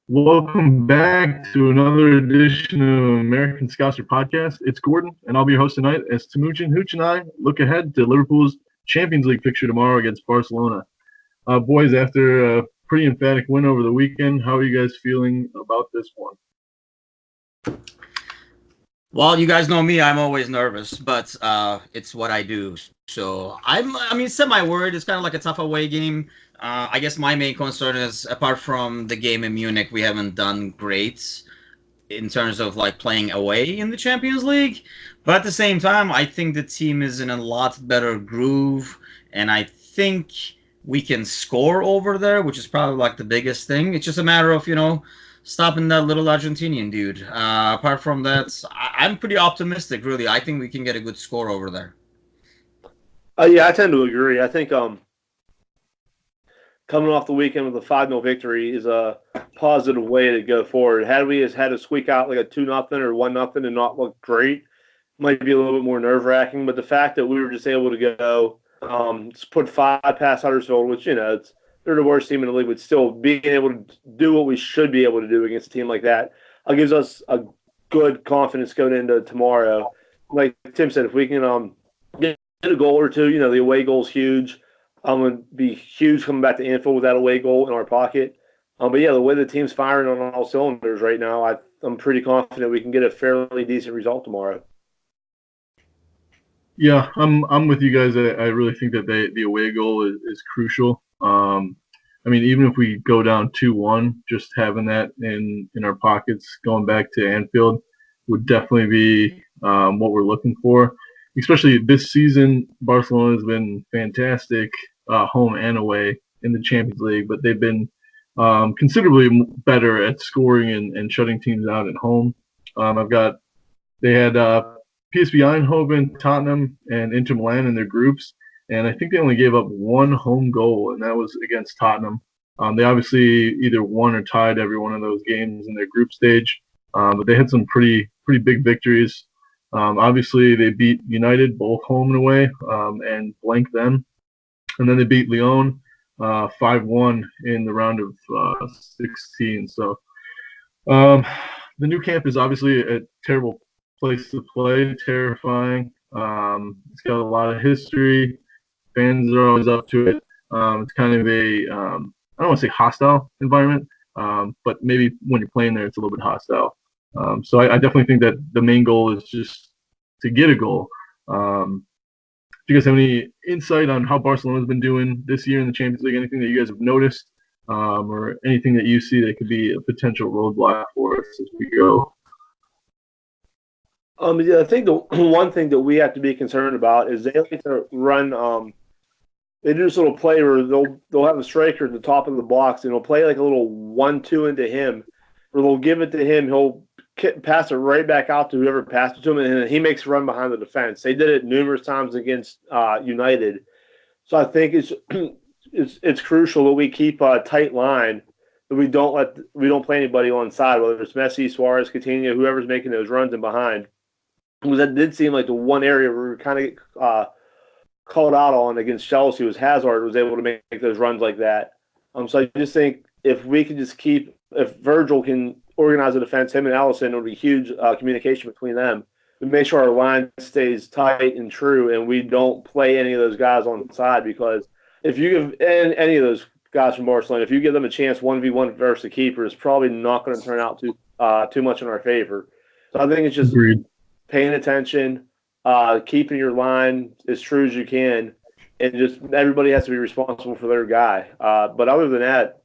Welcome back to another edition of American Scouser Podcast. It's Gordon, and I'll be your host tonight as Timucin and Hooch and I look ahead to Liverpool's Champions League fixture tomorrow against Barcelona. Boys, after a pretty emphatic win over the weekend, how are you guys feeling about this one? Well, you guys know me. I'm always nervous, but it's what I do. So semi-worried. It's kind of like a tough away game. I guess my main concern is, apart from the game in Munich, we haven't done great in terms of like playing away in the Champions League. But at the same time, I think the team is in a lot better groove, and I think we can score over there, which is probably like the biggest thing. It's just a matter of, stopping that little Argentinian dude. Apart from that, I'm pretty optimistic, really. I think we can get a good score over there. Yeah, I tend to agree. I think coming off the weekend with a 5-0 victory is a positive way to go forward. Had we had to squeak out like a 2-0 or 1-0 and not look great, might be a little bit more nerve-wracking. But the fact that we were just able to go, just put 5 past Huddersfield, which, they're the worst team in the league, but still being able to do what we should be able to do against a team like that gives us a good confidence going into tomorrow. Like Tim said, if we can get a goal or two, the away goal is huge. Going to be huge coming back to Anfield with that away goal in our pocket. But yeah, the way the team's firing on all cylinders right now, I'm pretty confident we can get a fairly decent result tomorrow. Yeah, I'm with you guys. I really think that the away goal is crucial. Even if we go down 2-1, just having that in our pockets going back to Anfield would definitely be what we're looking for. Especially this season, Barcelona has been fantastic home and away in the Champions League, but they've been considerably better at scoring and shutting teams out at home. They had PSV Eindhoven, Tottenham, and Inter Milan in their groups, and I think they only gave up one home goal, and that was against Tottenham. They obviously either won or tied every one of those games in their group stage, but they had some pretty big victories. Obviously, they beat United both home and away and blanked them. And then they beat Lyon 5-1 in the round of 16. So the new camp is obviously a terrible place to play, terrifying. It's got a lot of history. Fans are always up to it. It's kind of I don't want to say hostile environment, but maybe when you're playing there, it's a little bit hostile. So I definitely think that the main goal is just to get a goal. Do you guys have any insight on how Barcelona's been doing this year in the Champions League? Anything that you guys have noticed, or anything that you see that could be a potential roadblock for us as we go? I think the one thing that we have to be concerned about is they like to run. They do this little play where they'll have a striker at the top of the box, and they'll play like a little 1-2 into him, where they'll give it to him. He'll pass it right back out to whoever passed it to him, and he makes a run behind the defense. They did it numerous times against United. So I think it's crucial that we keep a tight line, that we don't play anybody on side, whether it's Messi, Suarez, Coutinho, whoever's making those runs in behind. Because that did seem like the one area where we kind of called out on against Chelsea was Hazard was able to make those runs like that. So I just think if we can just if Virgil can organize the defense, him and Allison, it'll be huge communication between them. We make sure our line stays tight and true, and we don't play any of those guys on the side, because if you give any of those guys from Barcelona, if you give them a chance 1v1 versus the keeper, it's probably not going to turn out too much in our favor. So I think it's just paying attention, keeping your line as true as you can, and just everybody has to be responsible for their guy. But other than that,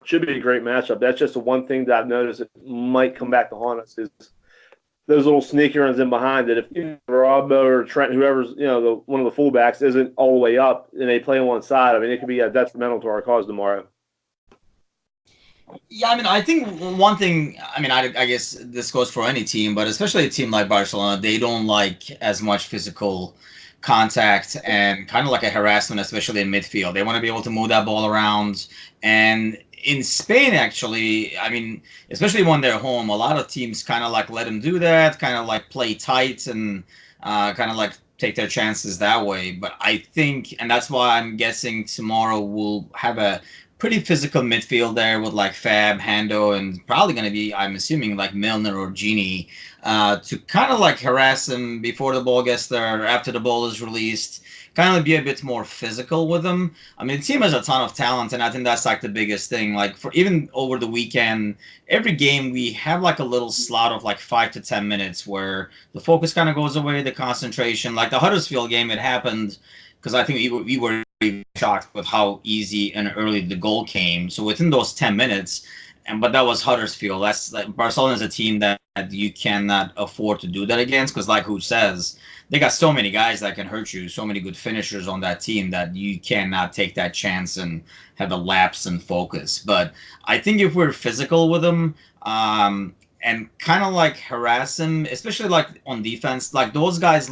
it should be a great matchup. That's just the one thing that I've noticed that might come back to haunt us is those little sneaky runs in behind. That if Robbo or Trent, whoever's one of the fullbacks, isn't all the way up and they play on one side, it could be detrimental to our cause tomorrow. Yeah, I think one thing, I guess this goes for any team, but especially a team like Barcelona, they don't like as much physical contact and kind of like a harassment, especially in midfield. They want to be able to move that ball around. And in Spain, actually, especially when they're home, a lot of teams kind of like let them do that, kind of like play tight and kind of like take their chances that way. But I think, and that's why I'm guessing tomorrow we'll have a pretty physical midfield there with like Fab, Hando, and probably going to be, I'm assuming, like Milner or Genie, to kind of like harass him before the ball gets there, after the ball is released, kind of be a bit more physical with him. I mean, the team has a ton of talent, and I think that's like the biggest thing. Like for even over the weekend, every game we have like a little slot of like 5 to 10 minutes where the focus kind of goes away, the concentration. Like the Huddersfield game, it happened because I think we were shocked with how easy and early the goal came. So within those 10 minutes, but that was Huddersfield. That's like Barcelona is a team that you cannot afford to do that against because, like Hooch says, they got so many guys that can hurt you, so many good finishers on that team that you cannot take that chance and have a lapse in focus. But I think if we're physical with them, and kind of like harass them, especially like on defense, like those guys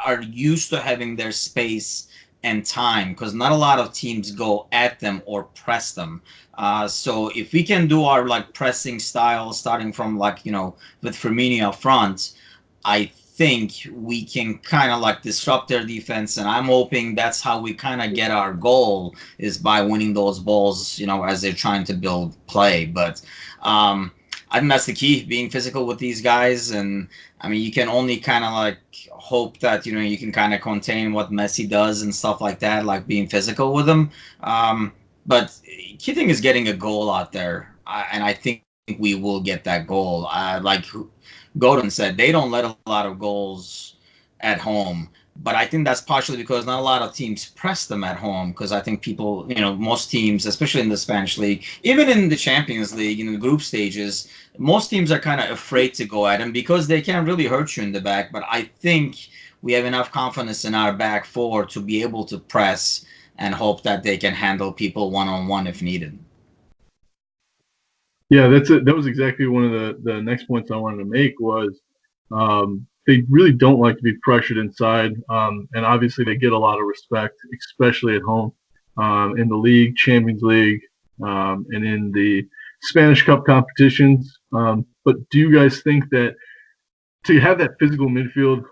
are used to having their space and time because not a lot of teams go at them or press them. So if we can do our like pressing style, starting from like, with Firmino up front, I think we can kind of like disrupt their defense. And I'm hoping that's how we kind of get our goal is by winning those balls, as they're trying to build play. But I think that's the key, being physical with these guys. And I mean, you can only kind of like hope that, you can kind of contain what Messi does and stuff like that, like being physical with them. But key thing is getting a goal out there. And I think we will get that goal. Like Godin said, they don't let a lot of goals at home. But I think that's partially because not a lot of teams press them at home because I think people, most teams, especially in the Spanish league, even in the Champions League, in the group stages, most teams are kind of afraid to go at them because they can't really hurt you in the back. But I think we have enough confidence in our back four to be able to press and hope that they can handle people one-on-one if needed. Yeah, that's it. That was exactly one of the next points I wanted to make was they really don't like to be pressured inside, and obviously they get a lot of respect, especially at home in the league, Champions League, and in the Spanish Cup competitions. But do you guys think that to have that physical midfield,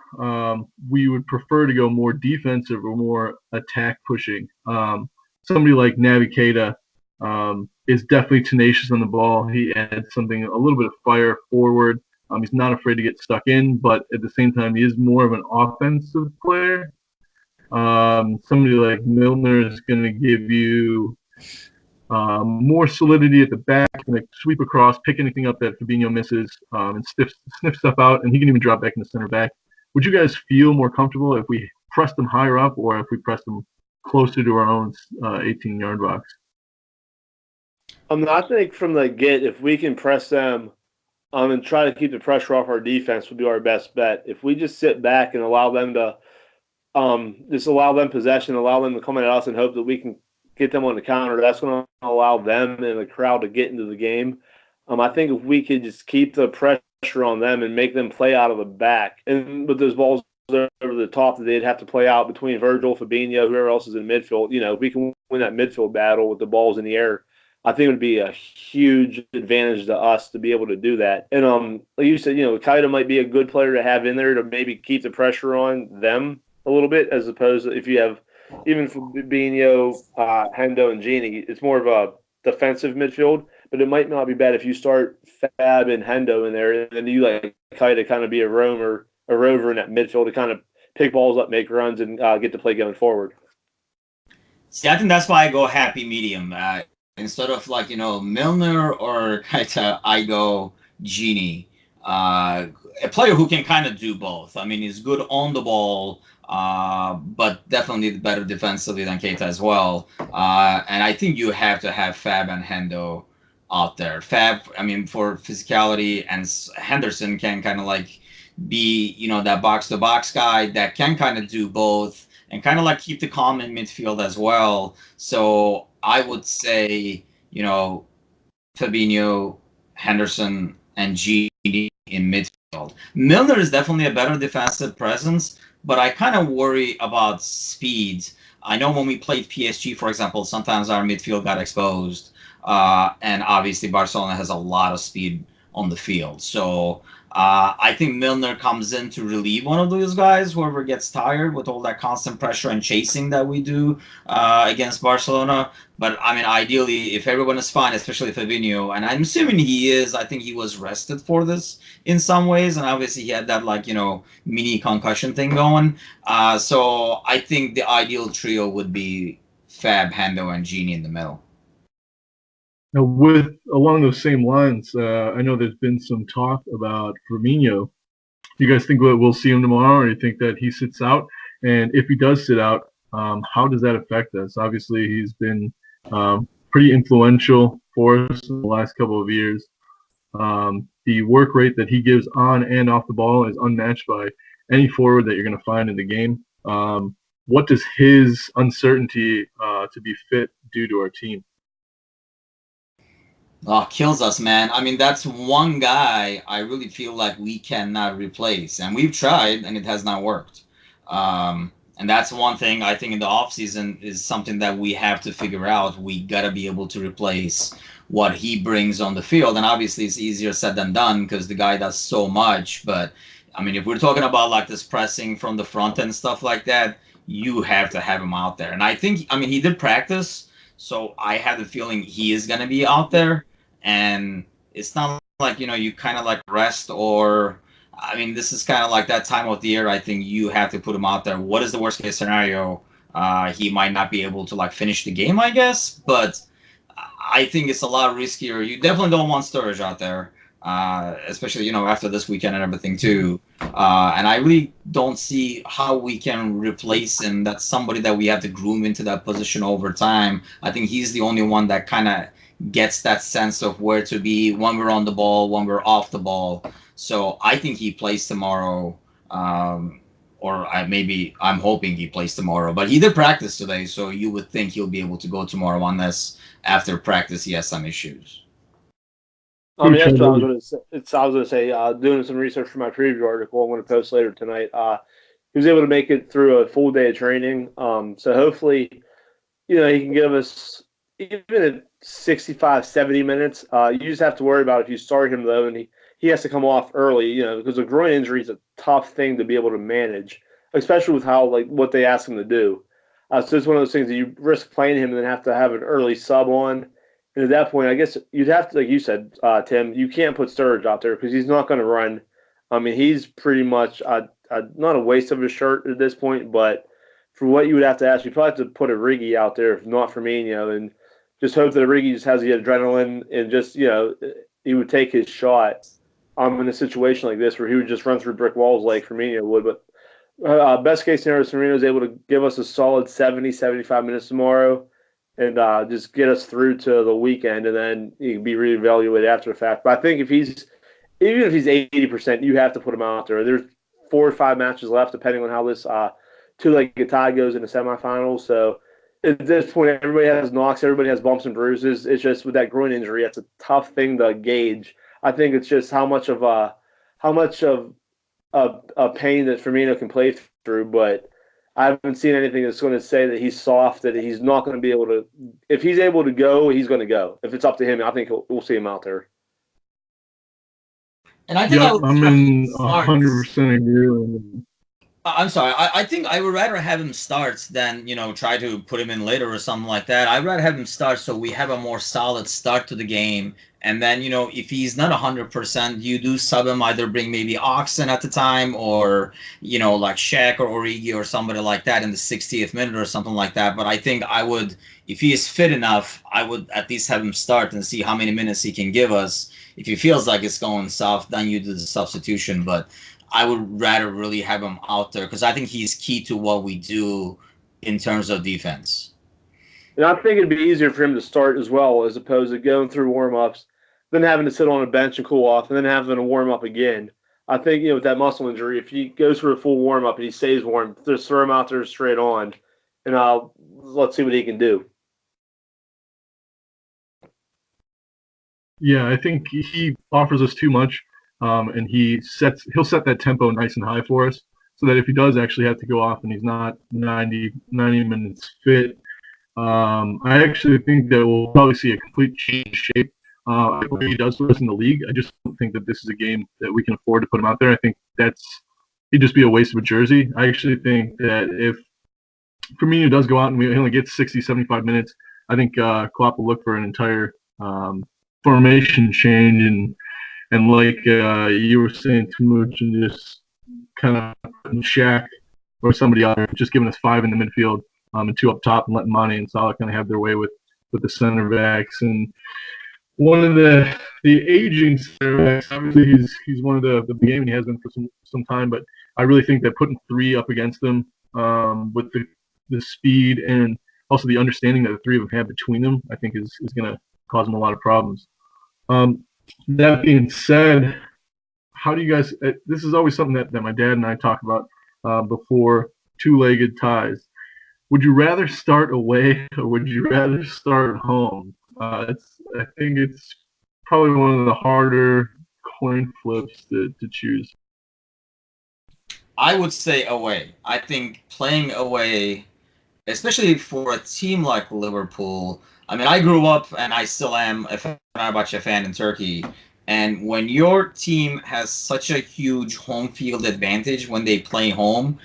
we would prefer to go more defensive or more attack pushing? Somebody like Naby Keita is definitely tenacious on the ball. He adds a little bit of fire forward. He's not afraid to get stuck in, but at the same time, he is more of an offensive player. Somebody like Milner is going to give you more solidity at the back, and sweep across, pick anything up that Fabinho misses, and sniff stuff out, and he can even drop back into center back. Would you guys feel more comfortable if we press them higher up or if we press them closer to our own 18-yard box? I think from the get, if we can press them and try to keep the pressure off our defense would be our best bet. If we just sit back and allow them to allow them possession, allow them to come at us and hope that we can get them on the counter, that's going to allow them and the crowd to get into the game. I think if we could just keep the pressure on them and make them play out of the back, and with those balls over the top that they'd have to play out between Virgil, Fabinho, whoever else is in midfield, if we can win that midfield battle with the balls in the air, I think it would be a huge advantage to us to be able to do that. And like you said, Keita might be a good player to have in there to maybe keep the pressure on them a little bit, as opposed to if you have even Fabinho, Hendo, and Genie, it's more of a defensive midfield. But it might not be bad if you start Fab and Hendo in there, and then you like Keita kind of be a rover in that midfield to kind of pick balls up, make runs, and get the play going forward. See, I think that's why I go happy medium. Instead of like, Milner or Keita, I go Genie. A player who can kind of do both. I mean, he's good on the ball, but definitely better defensively than Keita as well. And I think you have to have Fab and Hendo out there. Fab, I mean, for physicality, and Henderson can kind of like be, that box-to-box guy that can kind of do both and kind of like keep the calm in midfield as well. So I would say, Fabinho, Henderson, and Genie in midfield. Milner is definitely a better defensive presence, but I kind of worry about speed. I know when we played PSG, for example, sometimes our midfield got exposed, and obviously Barcelona has a lot of speed on the field. So I think Milner comes in to relieve one of those guys, whoever gets tired with all that constant pressure and chasing that we do against Barcelona. But I mean, ideally, if everyone is fine, especially Fabinho, and I'm assuming he is, I think he was rested for this in some ways, and obviously he had that mini concussion thing going. So I think the ideal trio would be Fab, Hendo, and Genie in the middle. Now, along those same lines, I know there's been some talk about Firmino. Do you guys think we'll see him tomorrow, or do you think that he sits out? And if he does sit out, how does that affect us? Obviously, he's been pretty influential for us in the last couple of years. The work rate that he gives on and off the ball is unmatched by any forward that you're going to find in the game. What does his uncertainty to be fit do to our team? Oh, kills us, man. I mean, that's one guy I really feel like we cannot replace. And we've tried, and it has not worked. And that's one thing I think in the offseason is something that we have to figure out. We got to be able to replace what he brings on the field. And obviously, it's easier said than done because the guy does so much. But, I mean, if we're talking about like this pressing from the front and stuff like that, you have to have him out there. And I think, I mean, he did practice. So I have the feeling he is going to be out there. And it's not like, you kind of like rest or, I mean, this is kind of like that time of the year. I think you have to put him out there. What is the worst case scenario? He might not be able to like finish the game, I guess, but I think it's a lot riskier. You definitely don't want Sturridge out there, especially, after this weekend and everything too. And I really don't see how we can replace him. That's somebody that we have to groom into that position over time. I think he's the only one that kind of gets that sense of where to be when we're on the ball, when we're off the ball. So I think he plays tomorrow, I'm hoping he plays tomorrow. But he did practice today, so you would think he'll be able to go tomorrow unless after practice he has some issues. I mean, that's what I was going to say. I was going to say, doing some research for my preview article I'm going to post later tonight. He was able to make it through a full day of training. So hopefully, he can give us even at 65, 70 minutes. You just have to worry about if you start him, though, and he has to come off early, because a groin injury is a tough thing to be able to manage, especially with how, what they ask him to do. So it's one of those things that you risk playing him and then have to have an early sub on. And at that point, I guess you'd have to, like you said, Tim, you can't put Sturridge out there because he's not going to run. I mean, he's pretty much not a waste of his shirt at this point, but for what you would have to ask, you probably have to put a Origi out there, if not Firmino, and just hope that Origi just has the adrenaline and just, he would take his shot in a situation like this where he would just run through brick walls like Firmino would. But best case scenario is Firmino is able to give us a solid 70, 75 minutes tomorrow and just get us through to the weekend, and then he can be reevaluated after the fact. But I think even if he's 80%, you have to put him out there. There's 4 or 5 matches left, depending on how this two-legged tie goes in the semifinals. So at this point, everybody has knocks, everybody has bumps and bruises. It's just with that groin injury, it's a tough thing to gauge. I think it's just how much of a pain that Firmino can play through, but I haven't seen anything that's going to say that he's soft, that he's not going to be able to. If he's able to go, he's going to go. If it's up to him, I think we'll see him out there. And I think I'm in 100% agree. I'm sorry. I think I would rather have him start than, try to put him in later or something like that. I'd rather have him start so we have a more solid start to the game. And then, if he's not 100%, you do sub him, either bring maybe Oxen at the time or, like Shaq or Origi or somebody like that in the 60th minute or something like that. But I think if he is fit enough, I would at least have him start and see how many minutes he can give us. If he feels like it's going soft, then you do the substitution. But I would rather really have him out there because I think he's key to what we do in terms of defense. And I think it'd be easier for him to start as well, as opposed to going through warm-ups, then having to sit on a bench and cool off, and then having to warm up again. I think, with that muscle injury, if he goes for a full warm-up and he stays warm, just throw him out there straight on, and let's see what he can do. Yeah, I think he offers us too much. And he'll set that tempo nice and high for us so that if he does actually have to go off and he's not 90 minutes fit, I actually think that we'll probably see a complete change shape what he does for us in the league. I just don't think that this is a game that we can afford to put him out there. I think he'd just be a waste of a jersey. I actually think that if Firmino does go out and he only gets 60, 75 minutes, I think Klopp will look for an entire formation change and like you were saying, Timucin, just kind of putting Shaq or somebody out there, just giving us 5 in the midfield and 2 up top, and letting Mane and Salah kind of have their way with the center backs. And one of the aging center backs, obviously he's one of the game, and he has been for some time. But I really think that putting 3 up against them with the speed and also the understanding that the 3 of them have between them, I think is going to cause them a lot of problems. That being said, how do you guys? This is always something that my dad and I talk about before two-legged ties. Would you rather start away or would you rather start home? I think it's probably one of the harder coin flips to choose. I would say away. I think playing away, especially for a team like Liverpool. I mean, I grew up and I still am a Fenerbahce fan in Turkey. And when your team has such a huge home field advantage when they play home,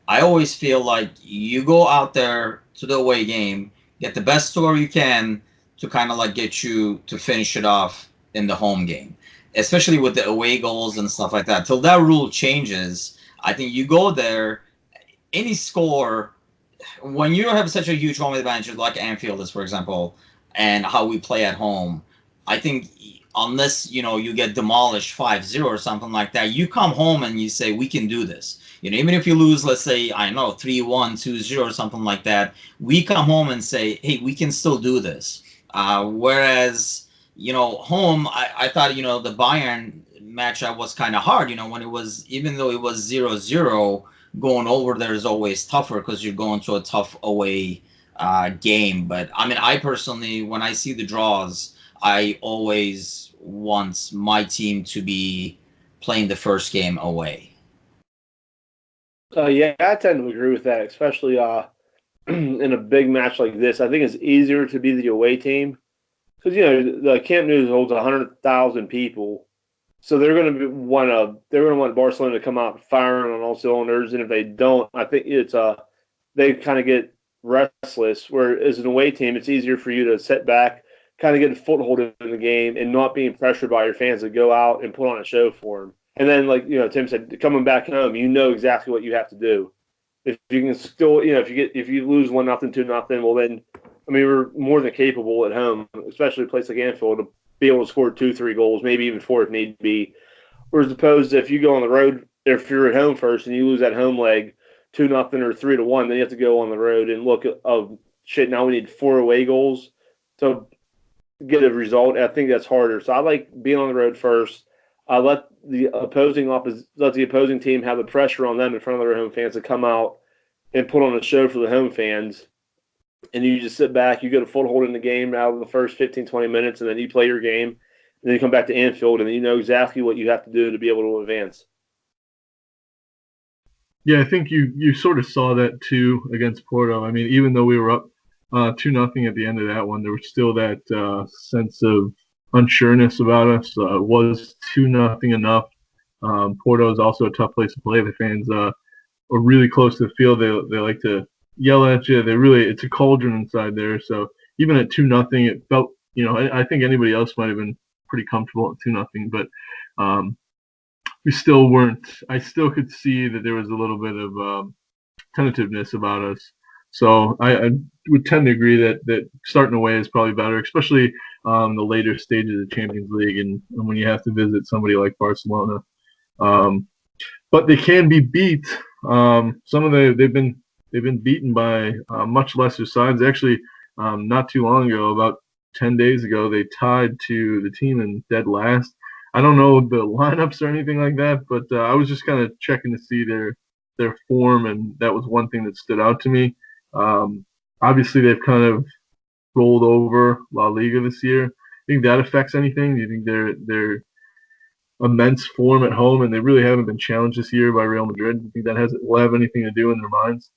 I always feel like you go out there to the away game, get the best score you can to kind of like get you to finish it off in the home game, especially with the away goals and stuff like that. Till that rule changes, I think you go there, any score, when you have such a huge home advantage like Anfield is, for example, and how we play at home, I think unless, you get demolished 5-0 or something like that, you come home and you say, we can do this. Even if you lose, let's say, 3-1, 2-0 or something like that, we come home and say, hey, we can still do this. Whereas, home, I thought, the Bayern matchup was kind of hard, when it was, even though it was 0-0, going over there is always tougher because you're going to a tough away game. But, I personally, when I see the draws, I always want my team to be playing the first game away. Yeah, I tend to agree with that, especially in a big match like this. I think it's easier to be the away team because the Camp Nou holds 100,000 people, so they're going to want Barcelona to come out firing on all cylinders, and if they don't, I think it's they kind of get restless. Where as an away team, it's easier for you to sit back, kind of get a foothold in the game, and not being pressured by your fans to go out and put on a show for them. And then, like Tim said, coming back home, you know exactly what you have to do. If you can still, if you lose 1-0, 2-0, well then, we're more than capable at home, especially a place like Anfield, to be able to score 2-3 goals, maybe even 4 if need be. Whereas opposed to if you go on the road, if you're at home first and you lose that home leg 2-0 or 3-1, then you have to go on the road and look at, oh shit, now we need 4 away goals to get a result. I think that's harder. So I like being on the road first. Let the opposing team have the pressure on them in front of their home fans to come out and put on a show for the home fans. And you just sit back, you get a foothold in the game out of the first 15, 20 minutes, and then you play your game, and then you come back to Anfield, and you know exactly what you have to do to be able to advance. Yeah, I think you sort of saw that too against Porto. Even though we were up 2-0 at the end of that one, there was still that sense of unsureness about us. Was 2-0 enough? Porto is also a tough place to play. The fans are really close to the field. They like to yell at you. It's a cauldron inside there. So even at 2-0, it felt, I think anybody else might have been pretty comfortable at 2-0, but we still weren't. I still could see that there was a little bit of tentativeness about us. So I would tend to agree that starting away is probably better, especially the later stages of the Champions League and when you have to visit somebody like Barcelona. But they can be beat. They've been beaten by much lesser sides. Actually, not too long ago, about 10 days ago, they tied to the team in dead last. I don't know the lineups or anything like that, but I was just kind of checking to see their form, and that was one thing that stood out to me. Obviously, they've kind of rolled over La Liga this year. Think that affects anything? Do you think they're immense form at home, and they really haven't been challenged this year by Real Madrid? Do you think that will have anything to do in their minds?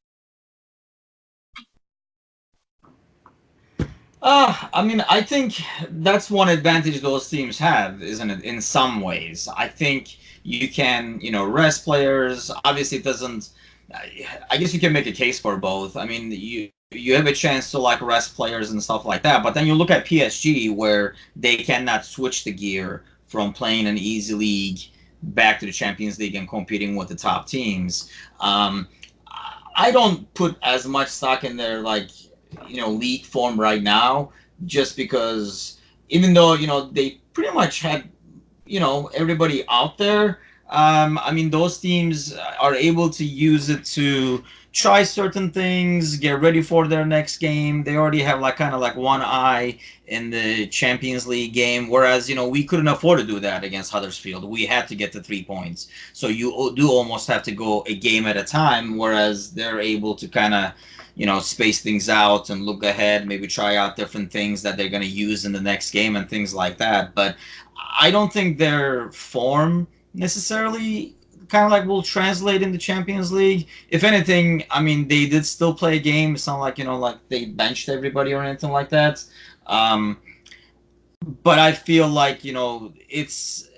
I mean, I think that's one advantage those teams have, isn't it? In some ways, I think you can, rest players. Obviously, it doesn't. I guess you can make a case for both. I mean, you have a chance to like rest players and stuff like that, but then you look at PSG where they cannot switch the gear from playing an easy league back to the Champions League and competing with the top teams. Um, I don't put as much stock in their like league form right now, just because even though they pretty much had everybody out there. I mean, those teams are able to use it to try certain things, get ready for their next game. They already have like kind of like one eye in the Champions League game, whereas we couldn't afford to do that against Huddersfield. We had to get the 3 points, so you do almost have to go a game at a time. Whereas they're able to kind of space things out and look ahead, maybe try out different things that they're going to use in the next game and things like that. But I don't think their form necessarily kind of like will translate in the Champions League. If anything, I mean, they did still play a game. It's not like, like they benched everybody or anything like that. Um, but I feel like, it's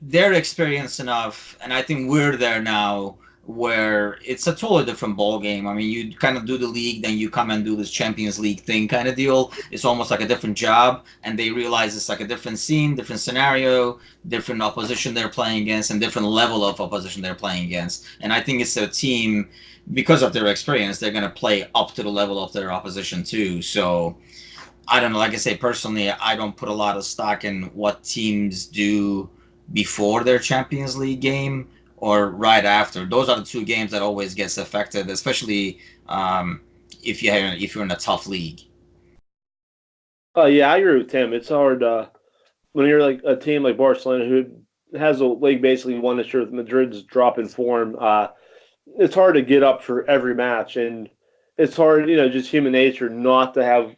they're experienced enough, and I think we're there now where it's a totally different ball game. I mean, you kind of do the league, then you come and do this Champions League thing kind of deal. It's almost like a different job, and they realize it's like a different scene, different scenario, different opposition they're playing against, and different level of opposition they're playing against. And I think it's a team, because of their experience, they're going to play up to the level of their opposition too. So I don't know. Like I say, personally, I don't put a lot of stock in what teams do before their Champions League game or right after. Those are the two games that always gets affected, especially if you're in a tough league. Oh yeah, I agree with Tim. It's hard when you're like a team like Barcelona who has a league basically won this year with Madrid's drop in form. It's hard to get up for every match, and it's hard, just human nature not to have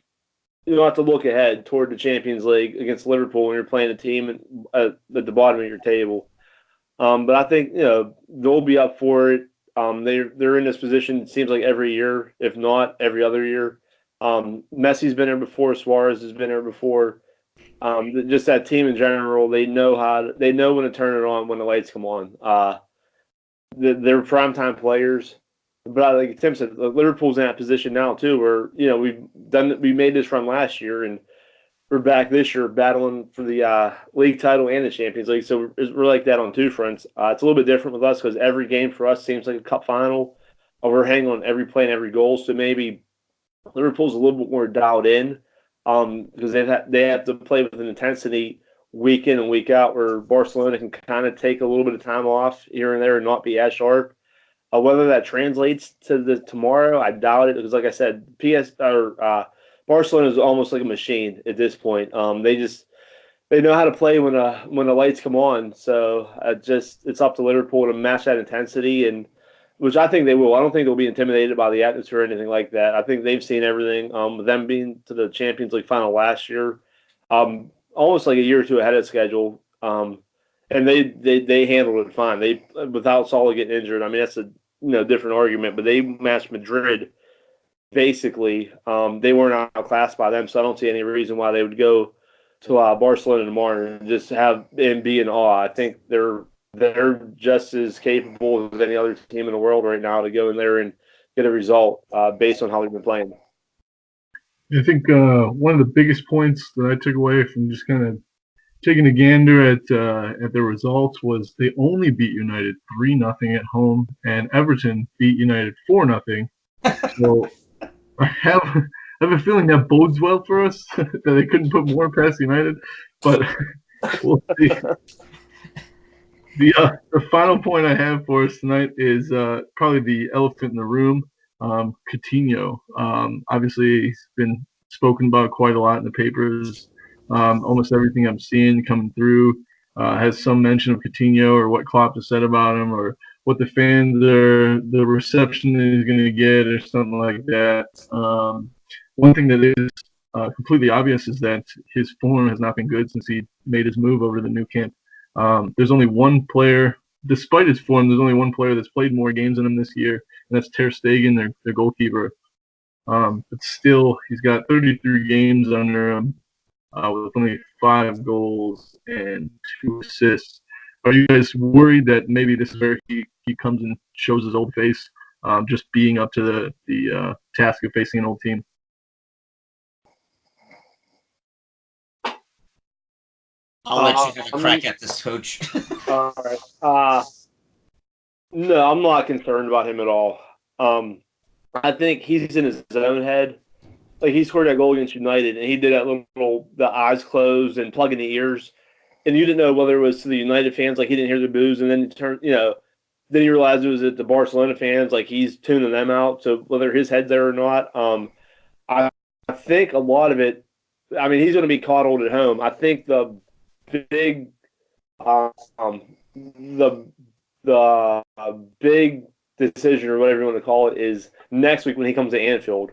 to look ahead toward the Champions League against Liverpool when you're playing a team at the bottom of your table. But I think they'll be up for it. They're in this position. It seems like every year, if not every other year. Messi's been there before. Suarez has been there before. Just that team in general, they know when to turn it on when the lights come on. They're primetime players. But like Tim said, Liverpool's in that position now too, where we made this run last year, and we're back this year battling for the league title and the Champions League. So we're like that on two fronts. It's a little bit different with us because every game for us seems like a cup final. We're hanging on every play and every goal. So maybe Liverpool's a little bit more dialed in because they have to play with an intensity week in and week out, where Barcelona can kind of take a little bit of time off here and there and not be as sharp. Whether that translates to the tomorrow, I doubt it because, like I said, Barcelona is almost like a machine at this point. They know how to play when the lights come on. So it's up to Liverpool to match that intensity, and which I think they will. I don't think they'll be intimidated by the atmosphere or anything like that. I think they've seen everything. Them being to the Champions League final last year, almost like a year or two ahead of schedule. And they handled it fine. They without Salah getting injured. I mean, that's a different argument, but they matched Madrid basically. They weren't outclassed by them, so I don't see any reason why they would go to Barcelona tomorrow and just have and be in awe. I think they're just as capable as any other team in the world right now to go in there and get a result based on how they've been playing. I think one of the biggest points that I took away from just kind of taking a gander at the results was they only beat United 3-0 at home, and Everton beat United 4-0. So I have a feeling that bodes well for us that they couldn't put more past United, but we'll see. The final point I have for us tonight is probably the elephant in the room. Coutinho. Obviously, he's been spoken about quite a lot in the papers. Almost everything I'm seeing coming through has some mention of Coutinho or what Klopp has said about him or what the fans the reception is going to get or something like that. One thing that is completely obvious is that his form has not been good since he made his move over to the new camp. There's only one player, despite his form, there's only one player that's played more games than him this year, and that's Ter Stegen, their goalkeeper. But still, he's got 33 games under him with only 5 goals and 2 assists. Are you guys worried that maybe this is where he comes and shows his old face, just being up to the task of facing an old team? I'll let you have a crack at this, Coach. All right. No, I'm not concerned about him at all. I think he's in his own head. Like, he scored that goal against United, and he did that little the eyes closed and plugging the ears, and you didn't know whether it was to the United fans, like he didn't hear the boos, and then then you realized it was at the Barcelona fans, like he's tuning them out. So whether his head's there or not, I think a lot of it. I mean, he's going to be coddled at home. I think the big, the big decision or whatever you want to call it is next week when he comes to Anfield,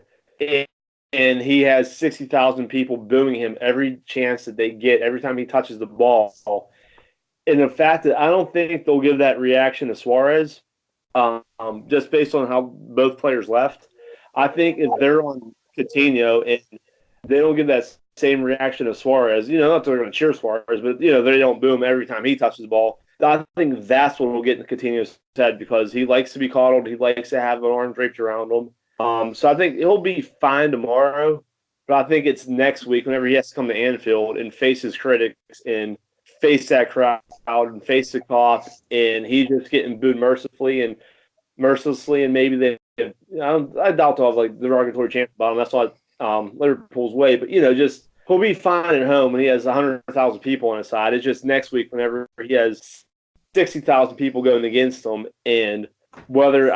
and he has 60,000 people booing him every chance that they get, every time he touches the ball. And the fact that I don't think they'll give that reaction to Suarez, just based on how both players left. I think if they're on Coutinho and they don't give that same reaction to Suarez, not that they're going to cheer Suarez, but they don't boo him every time he touches the ball. I think that's what will get in Coutinho's head, because he likes to be coddled. He likes to have an arm draped around him. So I think he'll be fine tomorrow, but I think it's next week whenever he has to come to Anfield and face his critics and face that crowd and face the cops, and he's just getting booed mercilessly, and maybe I doubt they'll have like the derogatory chant about him. That's not Liverpool's way, but just he'll be fine at home when he has 100,000 people on his side. It's just next week whenever he has 60,000 people going against him, and whether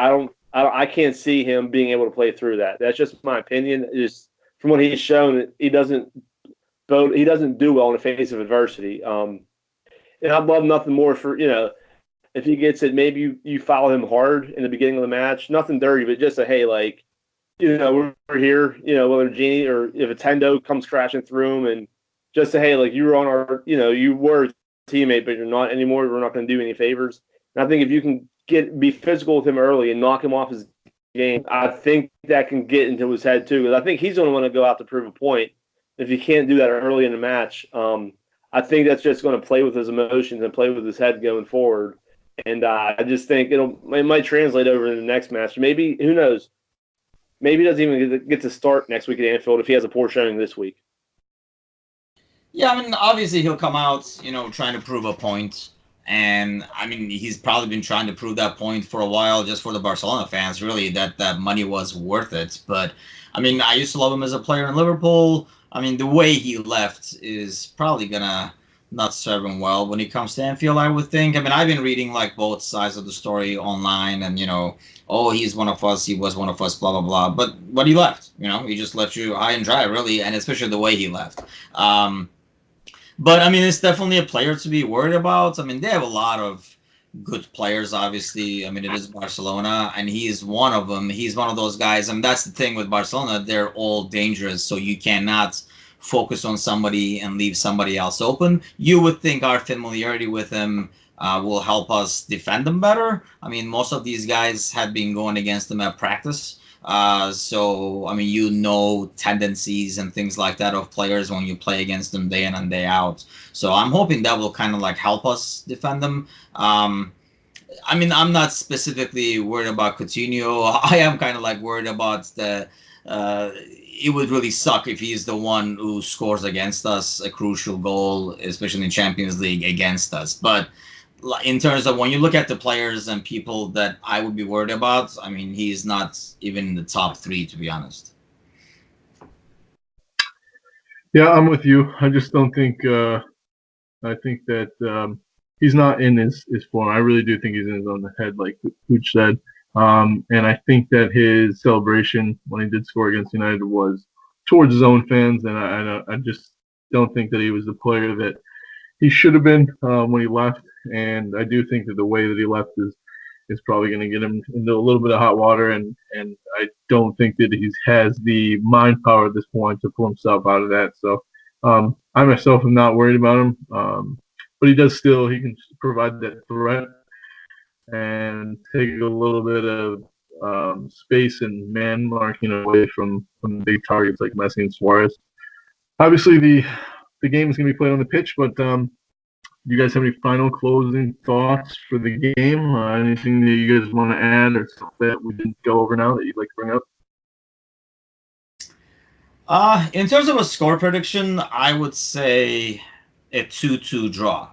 I can't see him being able to play through that. That's just my opinion. Just from what he's shown, he doesn't do well in the face of adversity. And I'd love nothing more for if he gets it, maybe you foul him hard in the beginning of the match, nothing dirty, but just hey, like we're here, whether Genie or if a Tendo comes crashing through him, and just hey, like you were on our, you were a teammate, but you're not anymore. We're not going to do any favors. And I think if you can be physical with him early and knock him off his game, I think that can get into his head too. Because I think he's going to want to go out to prove a point. If you can't do that early in the match, I think that's just going to play with his emotions and play with his head going forward. And I just think it might translate over in the next match. Maybe, who knows? Maybe he doesn't even get to start next week at Anfield if he has a poor showing this week. Yeah, I mean, obviously he'll come out, trying to prove a point. And, I mean, he's probably been trying to prove that point for a while just for the Barcelona fans, really, that money was worth it. But, I mean, I used to love him as a player in Liverpool. I mean, the way he left is probably going to not serve him well when he comes to Anfield, I would think. I mean, I've been reading, like, both sides of the story online and, he's one of us, he was one of us, blah, blah, blah. But he left, he just left you high and dry, really, and especially the way he left. But, I mean, it's definitely a player to be worried about. I mean, they have a lot of good players, obviously. I mean, it is Barcelona, and he is one of them. He's one of those guys. I mean, that's the thing with Barcelona. They're all dangerous, so you cannot focus on somebody and leave somebody else open. You would think our familiarity with him will help us defend them better. I mean, most of these guys have been going against them at practice. So, I mean, tendencies and things like that of players when you play against them day in and day out. So I'm hoping that will kind of like help us defend them. I mean, I'm not specifically worried about Coutinho. I am kind of like worried about it would really suck if he's the one who scores against us a crucial goal, especially in Champions League against us. But in terms of when you look at the players and people that I would be worried about, I mean, he's not even in the top 3, to be honest. Yeah, I'm with you. I just don't think. I think that he's not in his form. I really do think he's in his own head, like Hooch said. And I think that his celebration when he did score against United was towards his own fans, and I just don't think that he was the player that he should have been when he left. And I do think that the way that he left is probably going to get him into a little bit of hot water, and I don't think that he has the mind power at this point to pull himself out of that. So I myself am not worried about him, but he can provide that threat and take a little bit of space and man marking away from big targets like Messi and Suarez. Obviously, the game is going to be played on the pitch, but do you guys have any final closing thoughts for the game? Anything that you guys want to add or something that we didn't go over now that you'd like to bring up? In terms of a score prediction, I would say a 2-2 draw,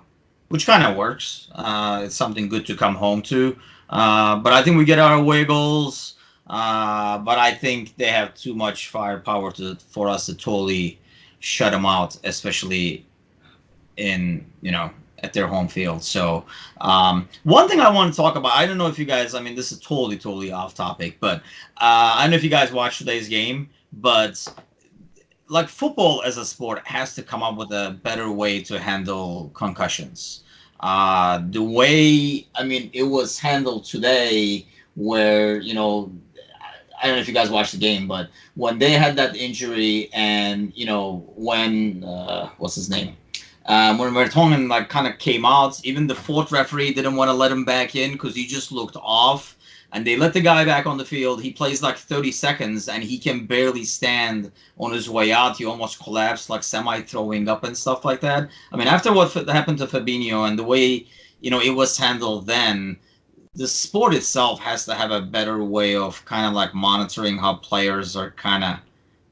which kind of works. It's something good to come home to. But I think we get our away goals. But I think they have too much firepower for us to totally shut them out, especially in, at their home field. So one thing I want to talk about, I don't know if you guys, this is totally off topic, but I don't know if you guys watched today's game, but like football as a sport has to come up with a better way to handle concussions. The way, it was handled today where, I don't know if you guys watched the game, but when they had that injury and, when, what's his name? When Vertonghen kind of came out, even the fourth referee didn't want to let him back in because he just looked off. And they let the guy back on the field. He plays 30 seconds, and he can barely stand on his way out. He almost collapsed, semi-throwing up and stuff like that. After what happened to Fabinho and the way, it was handled then, the sport itself has to have a better way of kind of monitoring how players are kind of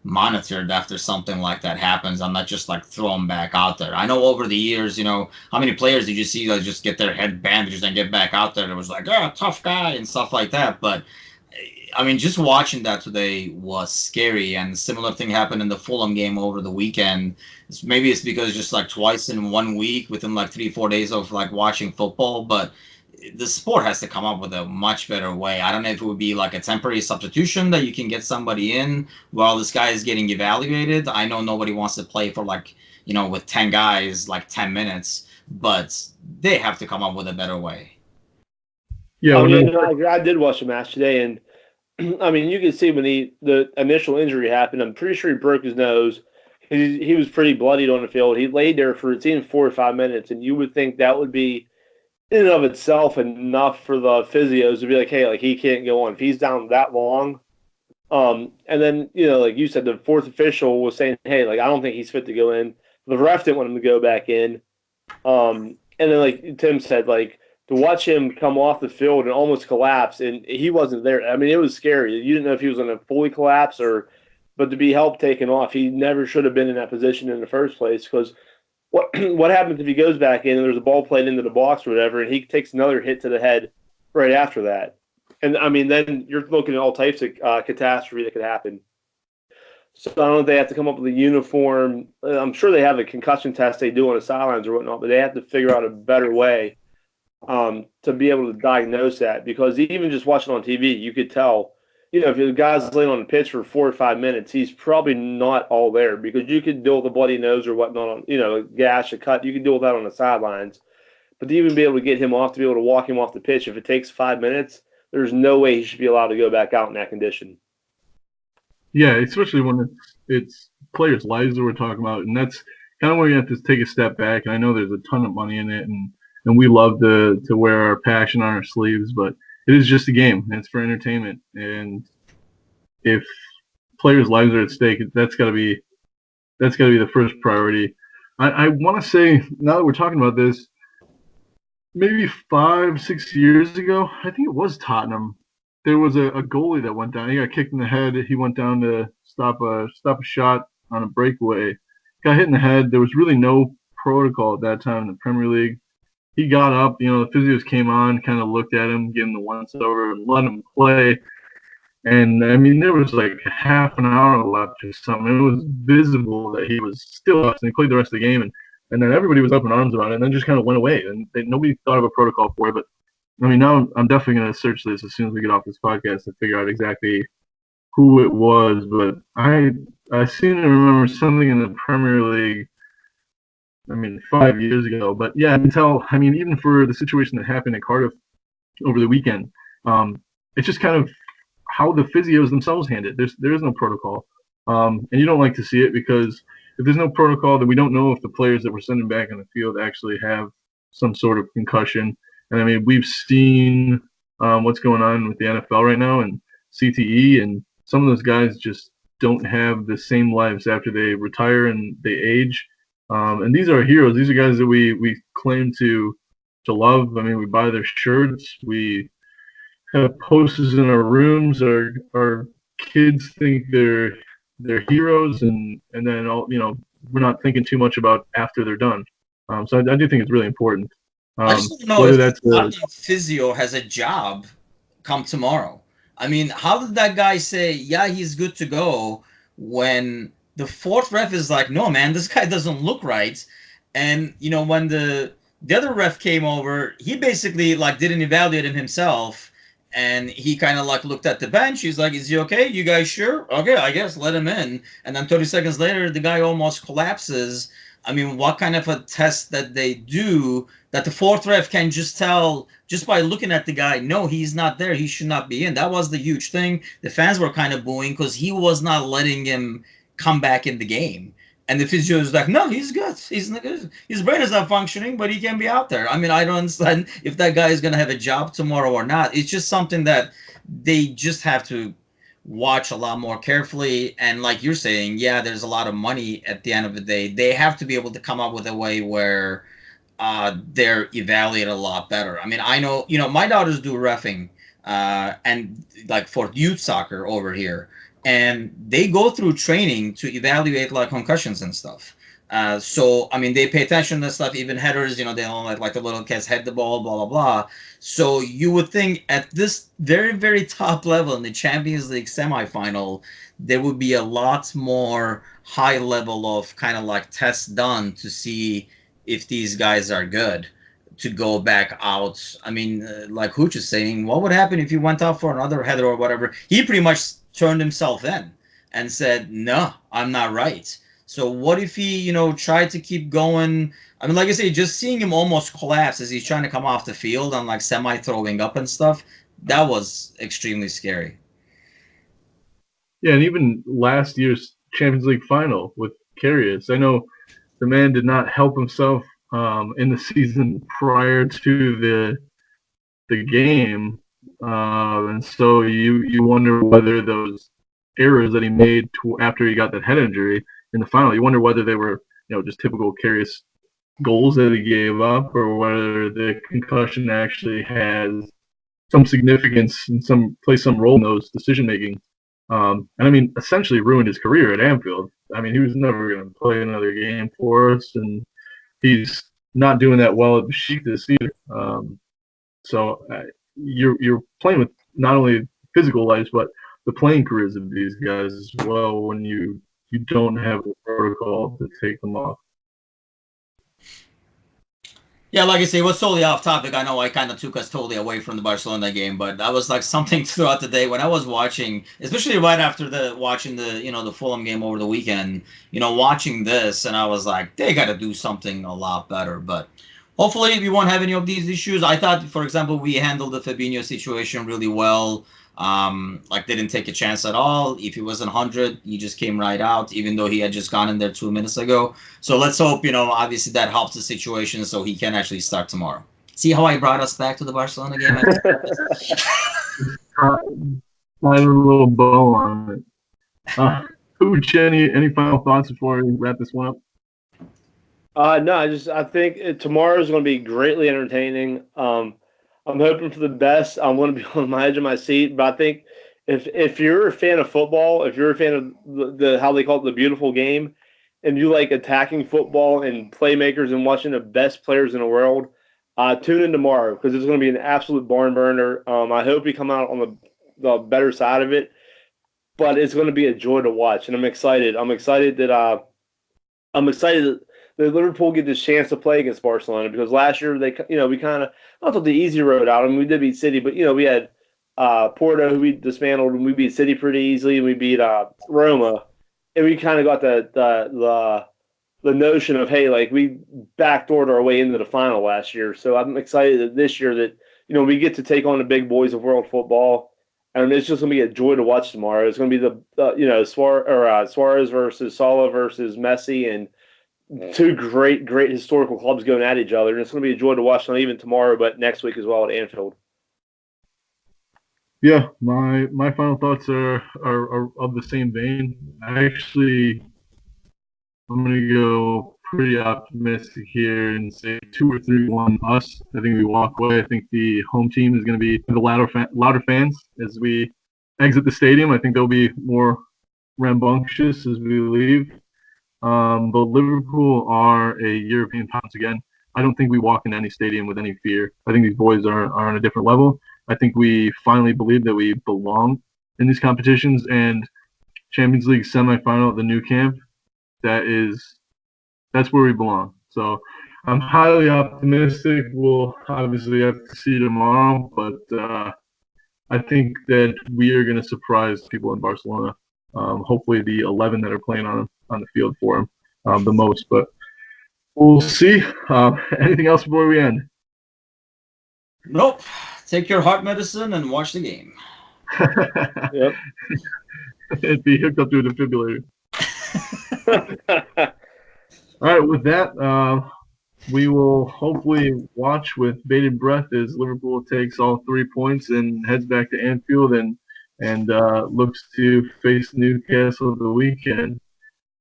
monitored after something like that happens. I'm not just thrown back out there. I know over the years, how many players did you see just get their head bandaged and get back out there? It was tough guy and stuff like that. But just watching that today was scary. And similar thing happened in the Fulham game over the weekend. Maybe it's because just twice in 1 week within 3-4 days of watching football, but the sport has to come up with a much better way. I don't know if it would be a temporary substitution that you can get somebody in while this guy is getting evaluated. I know nobody wants to play for with 10 guys 10 minutes, but they have to come up with a better way. Yeah, I did watch the match today, and you can see when the initial injury happened, I'm pretty sure he broke his nose. He was pretty bloodied on the field. He laid there for it seemed 4 or 5 minutes, and you would think that would be in and of itself enough for the physios to be hey, he can't go on if he's down that long. And then, like you said, the fourth official was saying, hey, I don't think he's fit to go in. The ref didn't want him to go back in. And then, Tim said, to watch him come off the field and almost collapse, and he wasn't there. It was scary. You didn't know if he was going to fully collapse but to be help taken off, he never should have been in that position in the first place because what happens if he goes back in and there's a ball played into the box or whatever, and he takes another hit to the head right after that? And, then you're looking at all types of catastrophe that could happen. So I don't know if they have to come up with a uniform. I'm sure they have a concussion test they do on the sidelines or whatnot, but they have to figure out a better way to be able to diagnose that. Because even just watching on TV, you could tell, if the guy's laying on the pitch for 4 or 5 minutes, he's probably not all there because you could deal with a bloody nose or whatnot on, a gash, a cut. You could deal with that on the sidelines. But to even be able to get him off, to be able to walk him off the pitch, if it takes 5 minutes, there's no way he should be allowed to go back out in that condition. Yeah, especially when it's players' lives that we're talking about. And that's kind of where you have to take a step back. And I know there's a ton of money in it, and we love to wear our passion on our sleeves, but it is just a game. It's for entertainment. And if players' lives are at stake, that's got to be the first priority. I want to say, now that we're talking about this, maybe 5-6 years ago, I think it was Tottenham, there was a goalie that went down. He got kicked in the head. He went down to stop a shot on a breakaway. Got hit in the head. There was really no protocol at that time in the Premier League. He got up, the physios came on, kind of looked at him, gave him the once over, and let him play. And there was half an hour left or something. It was visible that he was still up, and he played the rest of the game. And then everybody was up in arms about it, and then just kind of went away. And nobody thought of a protocol for it. But now I'm definitely going to search this as soon as we get off this podcast to figure out exactly who it was. But I seem to remember something in the Premier League. 5 years ago. But yeah, I can tell. Even for the situation that happened at Cardiff over the weekend, it's just kind of how the physios themselves hand it. There is no protocol, and you don't like to see it because if there's no protocol, then we don't know if the players that we're sending back on the field actually have some sort of concussion. And we've seen what's going on with the NFL right now, and CTE, and some of those guys just don't have the same lives after they retire and they age. And these are heroes. These are guys that we claim to love. I mean, we buy their shirts. We have posters in our rooms. Our kids think they're heroes, and then we're not thinking too much about after they're done. So I do think it's really important. I just don't know Whether if that's the physio has a job come tomorrow. I mean, how did that guy say, yeah, he's good to go, when the fourth ref is like, no, man, this guy doesn't look right. And, when the other ref came over, he basically, like, didn't evaluate him himself. And he kind of, like, looked at the bench. He's like, is he okay? You guys sure? Okay, I guess let him in. And then 30 seconds later, the guy almost collapses. I mean, what kind of a test that they do that the fourth ref can just tell just by looking at the guy, no, he's not there. He should not be in. That was the huge thing. The fans were kind of booing because he was not letting him come back in the game. And the physio was like, no, he's good. He's not good. His brain is not functioning, but he can be out there. I mean, I don't understand if that guy is going to have a job tomorrow or not. It's just something that they just have to watch a lot more carefully. And like you're saying, yeah, there's a lot of money at the end of the day. They have to be able to come up with a way where they're evaluated a lot better. I mean, I know, my daughters do reffing and like for youth soccer over here, and they go through training to evaluate like concussions and stuff. So, I mean, they pay attention to stuff, even headers, they don't let like the little kids head the ball, blah, blah, blah. So you would think at this very, very top level in the Champions League semifinal, there would be a lot more high level of kind of like tests done to see if these guys are good to go back out. I mean, like Hooch is saying, what would happen if he went out for another header or whatever? He pretty much turned himself in and said, no, I'm not right. So what if he, tried to keep going? I mean, like I say, just seeing him almost collapse as he's trying to come off the field and like semi-throwing up and stuff, that was extremely scary. Yeah, and even last year's Champions League final with Karius, I know the man did not help himself in the season prior to the game, and so you wonder whether those errors that he made after he got that head injury in the final, you wonder whether they were just typical Karius goals that he gave up, or whether the concussion actually has some significance and plays some role in those decision making. And I mean, essentially ruined his career at Anfield. I mean, he was never going to play another game for us, and he's not doing that well at Besiktas either. So you're playing with not only physical lives, but the playing careers of these guys as well when you don't have a protocol to take them off. Yeah, like I say, it was totally off topic. I know I kind of took us totally away from the Barcelona game, but that was like something throughout the day when I was watching, especially right after watching the Fulham game over the weekend, watching this, and I was like, they got to do something a lot better. But hopefully we won't have any of these issues. I thought, for example, we handled the Fabinho situation really well. Like didn't take a chance at all. If he wasn't 100, he just came right out, even though he had just gone in there 2 minutes ago. So let's hope, obviously that helps the situation so he can actually start tomorrow. See how I brought us back to the Barcelona game? I have a little bow on it. Hooch, any final thoughts before we wrap this one up? No, I think tomorrow is going to be greatly entertaining. I'm hoping for the best. I'm going to be on my edge of my seat, but I think if you're a fan of football, if you're a fan of the how they call it the beautiful game, and you like attacking football and playmakers and watching the best players in the world, tune in tomorrow because it's going to be an absolute barn burner. I hope we come out on the better side of it, but it's going to be a joy to watch, and I'm excited. I'm excited that Liverpool get this chance to play against Barcelona because last year we kind of not took the easy road out. I mean, we did beat City, but we had Porto who we dismantled, and we beat City pretty easily, and we beat Roma, and we kind of got the notion of, hey, like we backdoored our way into the final last year. So I'm excited that this year that we get to take on the big boys of world football, and it's just gonna be a joy to watch tomorrow. It's gonna be the Suarez versus Salah versus Messi, and two great historical clubs going at each other, and it's going to be a joy to watch not even tomorrow, but next week as well at Anfield. Yeah, my final thoughts are of the same vein. I'm going to go pretty optimistic here and say 2 or 3-1 us. I think we walk away. I think the home team is going to be the louder fans as we exit the stadium. I think they'll be more rambunctious as we leave. But Liverpool are a European pounds again. I don't think we walk into any stadium with any fear. I think these boys are on a different level. I think we finally believe that we belong in these competitions, and Champions League semifinal at the new camp. That's where we belong. So I'm highly optimistic. We'll obviously have to see tomorrow, but I think that we are going to surprise people in Barcelona. Hopefully, the 11 that are playing on the field for them the most. But we'll see. Anything else before we end? Nope. Take your heart medicine and watch the game. Yep. It'd be hooked up to a defibrillator. All right, with that, we will hopefully watch with bated breath as Liverpool takes all 3 points and heads back to Anfield and looks to face Newcastle the weekend.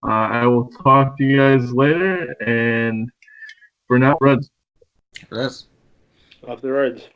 I will talk to you guys later, and for now, Reds. Yes. Off the Reds.